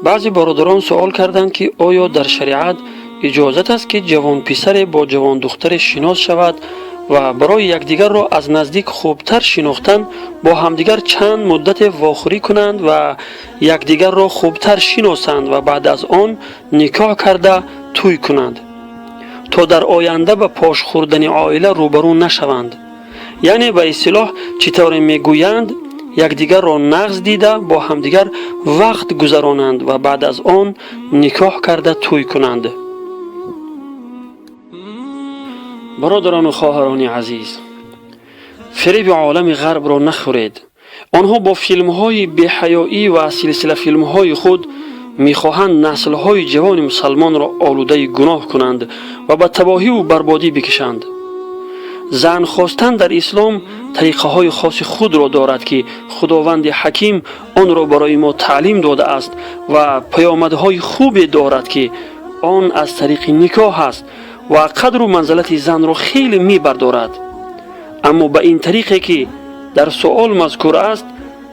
بعضی برادران سوال کردند که آیا در شریعت اجازت است که جوان پسر با جوان دختر شناس شود و برای یکدیگر را از نزدیک خوبتر شناختن با همدیگر چند مدت واخوری کنند و یکدیگر را خوبتر شناسند و بعد از آن نکاح کرده توی کنند تا در آینده به پاش خوردن عائله روبرو نشوند. یعنی به اصطلاح چطور میگویند یکدیگر را نغز دیده با همدیگر وقت گذرانند و بعد از آن نکاح کرده توی کنند. برادران و خواهران عزیز، فریب عالم غرب را نخورید. آنها با فیلم‌های بی‌حیایی و سلسله فیلم‌های خود می‌خواهند نسل‌های جوان مسلمان را آلوده گناه کنند و به تباهی و بربادی بکشند. زن خواستن در اسلام طریقه‌های خاص خود را دارد که خداوند حکیم آن را برای ما تعلیم داده است و پیامدهای خوبی دارد که آن از طریق نکاح است و قدر و منزلت زن را خیلی می‌بردارد. اما به این طریقی که در سؤال مذکور است،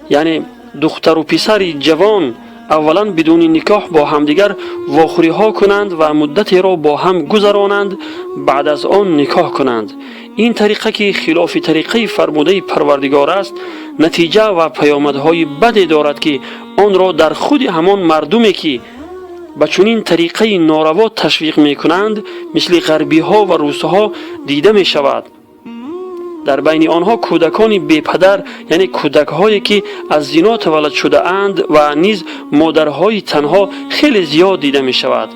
یعنی دختر و پسر جوان اولا بدون نکاح با همدیگر واخوری ها کنند و مدتی را با هم گذرانند، بعد از آن نکاح کنند. این طریقه که خلاف طریقه فرموده پروردگار است، نتیجه و پیامدهای بدی دارد که آن را در خود همان مردمی که به چنین طریقه ناروا تشویق می کنند مثل غربی ها و روس ها دیده می شود. در بین آنها کودکان بی پدر، یعنی کودک هایی که از زنا تولد شده اند و نیز مادرهای تنها خیلی زیاد دیده می شود.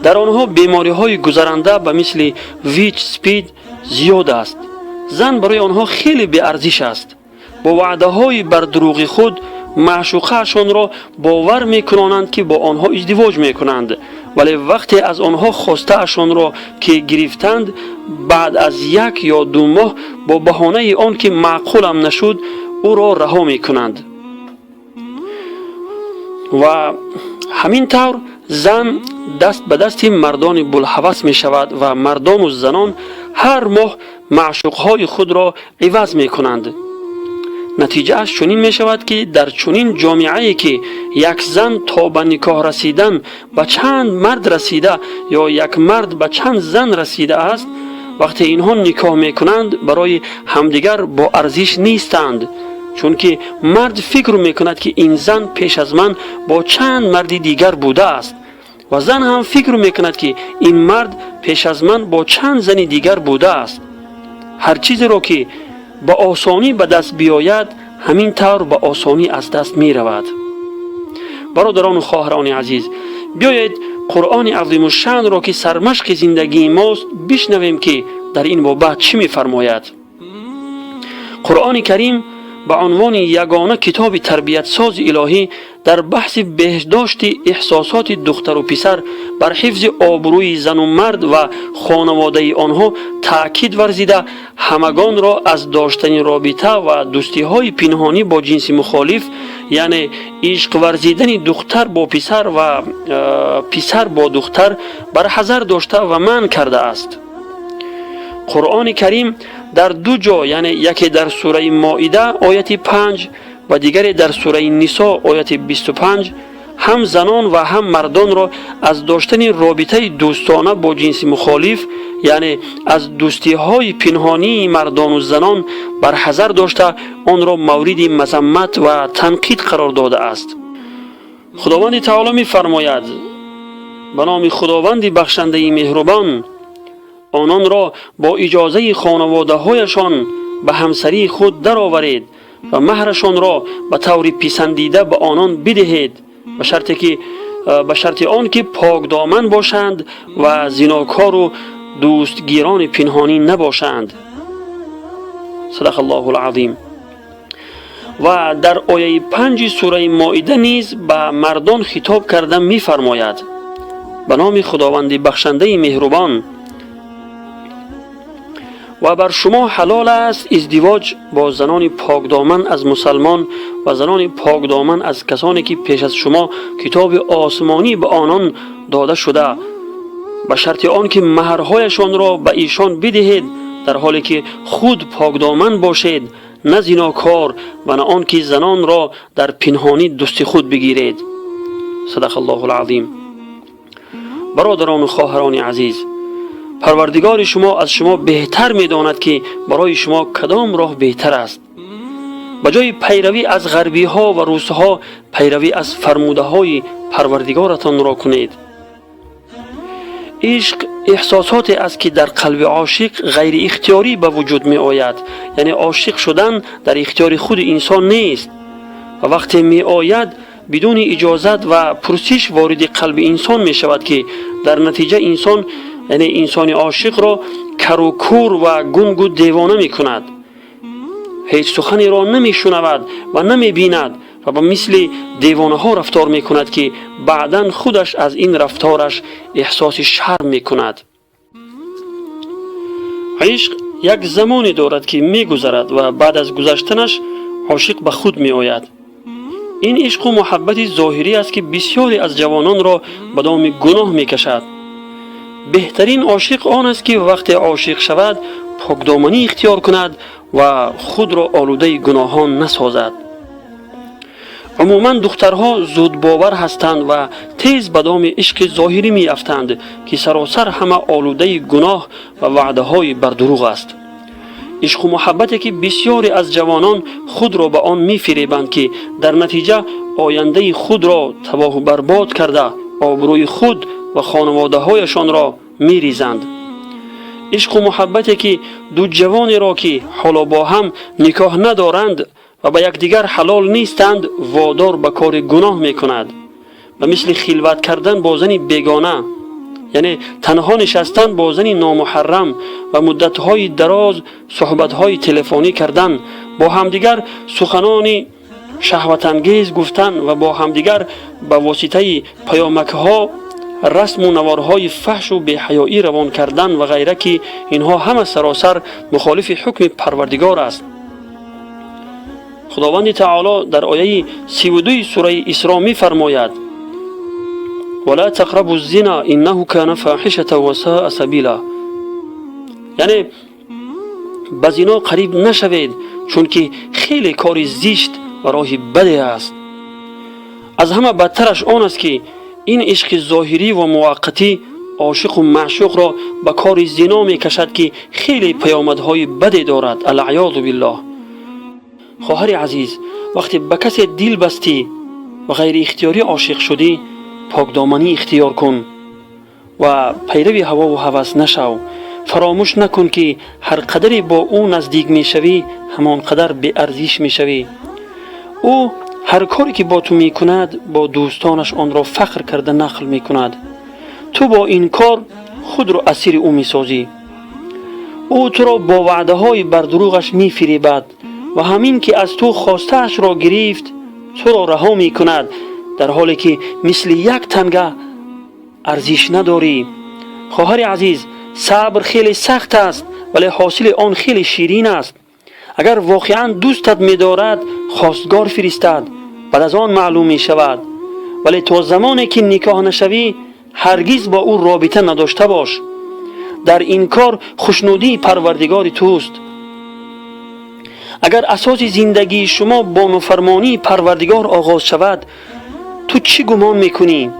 در آنها بیماری های گذرنده به مثل ویچ سپید زیاد است. زن برای آنها خیلی بی ارزش است. با وعده های بر دروغ خود معشوقه‌شان را باور می‌کنند که با آنها ازدواج می‌کنند، ولی وقتی از آنها خواسته‌شان را که گرفتند بعد از 1 یا 2 ماه با بهانه آن که معقولم نشد او را رها می‌کنند. و همین طور زن دست به دست مردان بوالهوس می‌شود و مردان و زنان هر ماه معشوقهای خود را عوض می‌کنند. نتیجه اش چنین می شود که در چنین جامعه‌ای که یک زن تا به نکاح رسیدن به چند مرد رسیده یا یک مرد به چند زن رسیده است، وقتی اینها نکاح می کنند برای همدیگر با ارزش نیستند، چون که مرد فکر می کند که این زن پیش از من با چند مرد دیگر بوده است و زن هم فکر می کند که این مرد پیش از من با چند زن دیگر بوده است. هر چیزی را که با آسانی به دست بیاید همین طور با آسانی از دست می رود. برادران و خواهران عزیز، بیایید قرآن عظیم الشأن را که سرمشق زندگی ماست بشنویم که در این بابت چی می فرماید. قرآن کریم به عنوان یگانه کتاب تربیت ساز الهی در بحث بهداشت احساسات دختر و پسر بر حفظ آبروی زن و مرد و خانواده آنها تأکید ورزیده همگان را از داشتن رابطه و دوستی های پنهانی با جنس مخالف، یعنی عشق ورزیدن دختر با پسر و پسر با دختر برحذر داشته و منع کرده است. قرآن کریم در 2 جا، یعنی یکی در سوره مائده آیت 5 و دیگری در سوره نساء آیت 25 هم زنان و هم مردان را از داشتن رابطه دوستانه با جنس مخالف، یعنی از دوستی های پنهانی مردان و زنان برحذر داشته آن را مورد مذمت و تنقید قرار داده است. خداوند تعالی می فرماید: به نام خداوند بخشنده مهربان، آنان را با اجازه خانواده هایشان به همسری خود درآورید و مهرشان را به طور پسندیده به آنان بدهید، به شرط آن که پاک دامن باشند و زناکار و دوستگیران پنهانی نباشند. صدق الله العظیم. و در آیه 5 سوره مائده نیز به مردان خطاب کرده می فرماید: به نام خداوند بخشنده مهربان، و بر شما حلال است ازدواج با زنان پاکدامن از مسلمان و زنان پاکدامن از کسانی که پیش از شما کتاب آسمانی به آنان داده شده، به شرط آن که مهرهایشان را به ایشان بدهید در حالی که خود پاکدامن باشید، نه زناکار و نه آن که زنان را در پنهانی دست خود بگیرید. صدق الله العظیم. برادران و خواهران عزیز، پروردگار شما از شما بهتر می‌داند که برای شما کدام راه بهتر است. به جای پیروی از غربی ها و روس ها، پیروی از فرموده های پروردگارتان را کنید. عشق احساساتی است که در قلب عاشق غیر اختیاری به وجود می آید. یعنی عاشق شدن در اختیار خود انسان نیست و وقتی می آید بدون اجازت و پرسش وارد قلب انسان می شود که در نتیجه انسان، یعنی انسان عاشق را کر و کور و گنگ و دیوانه می کند. هیچ سخنی را نمی شنود و نمی بیند و با مثل دیوانه ها رفتار می کند که بعداً خودش از این رفتارش احساس شرم می کند. عشق یک زمانی دارد که می گذرد و بعد از گذشتنش عاشق به خود می آید. این عشق و محبت ظاهری است که بسیاری از جوانان را به دام گناه می کشد. بهترین عاشق آن است که وقتی عاشق شود پاکدامنی اختیار کند و خود را آلوده گناهان نسازد. عموما دخترها زود باور هستند و تیز به دام عشق ظاهری می افتند که سراسر همه آلوده گناه و وعده های بر دروغ است. عشق و محبتی که بسیاری از جوانان خود را به آن می فریبند که در نتیجه آینده خود را تباه و برباد کرده آبروی خود و خانواده هایشان را می ریزند. عشق و محبتی که دو جوانی را که حالا با هم نکاح ندارند و به یکدیگر حلال نیستند وادار به کار گناه می کند و مثل خلوت کردن با زنی بیگانه، یعنی تنها نشستن با زنی نامحرم و مدت‌های دراز صحبت‌های تلفنی کردن، با همدیگر سخنان شهوت انگیز گفتن و با همدیگر به واسطه پیامک‌ها رسم و نوارهای فحش و بی‌حیایی روان کردن و غیره که اینها همه سراسر مخالف حکم پروردگار است. خداوند تعالی در آیه 32 سوره اسراء می فرماید: ولا تقربوا الزنا انه كان فاحشه وساء سبیلا. یعنی به زنا قریب نشوید چون که خیلی کار زشت و راه بدی است. از همه بدترش آن است که این عشق ظاهری و موقتی عاشق و معشوق را به کار زنا می کشد که خیلی پیامدهای بدی دارد. العیاذ بالله. خواهر عزیز، وقتی به کسی دل بستی و غیر اختیاری عاشق شدی پاکدامنی اختیار کن و پیرو هوا و هوس نشو. فراموش نکن که هر قدری با او نزدیک می شوی همان قدر بی ارزش می شوی. او هر کاری که با تو می کند با دوستانش آن را فخر کرده نقل می کند. تو با این کار خود را اسیر او می سازی. او تو را با وعده های بر دروغش می فریبد و همین که از تو خواسته‌اش را گرفت تو را رها می کند در حالی که مثل یک تنگه ارزش نداری. خواهر عزیز، صبر خیلی سخت است ولی حاصل آن خیلی شیرین است. اگر واقعا دوستت می دارد خواستگار فرستد، بعد از آن معلوم می شود. ولی تا زمانی که نکاح نشوی هرگز با او رابطه نداشته باش. در این کار خوشنودی پروردگار توست. اگر اساس زندگی شما با نافرمانی پروردگار آغاز شود تو چی گمان میکنی؟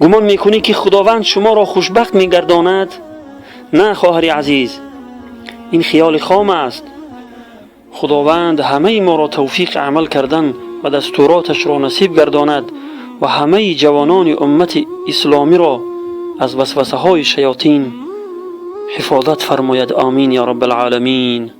گمان میکنی که خداوند شما را خوشبخت میگرداند؟ نه خواهر عزیز، این خیال خام است. خداوند همه ما را توفیق عمل کردن و دستوراتش را نصیب گرداند و همه جوانان امت اسلامی را از وسوسه های شیاطین حفاظت فرماید. آمین یا رب العالمین.